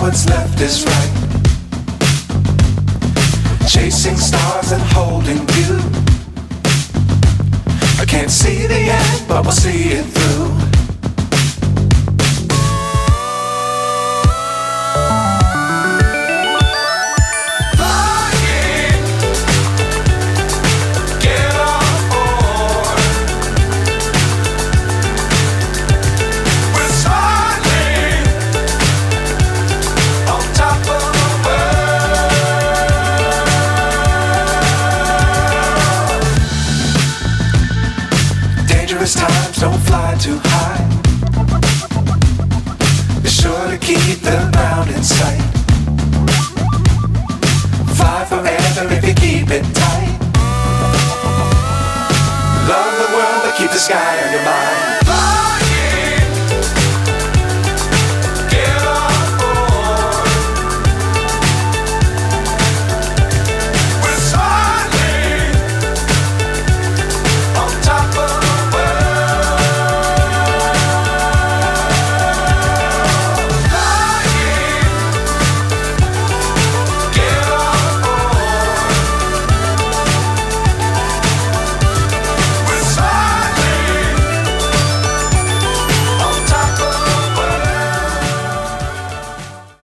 what's left is right. Chasing stars and holding you. I can't see the end, but we'll see it through. Times don't fly too high. Be sure to keep the ground in sight. Fly forever if you keep it tight. Love the world but keep the sky on your mind.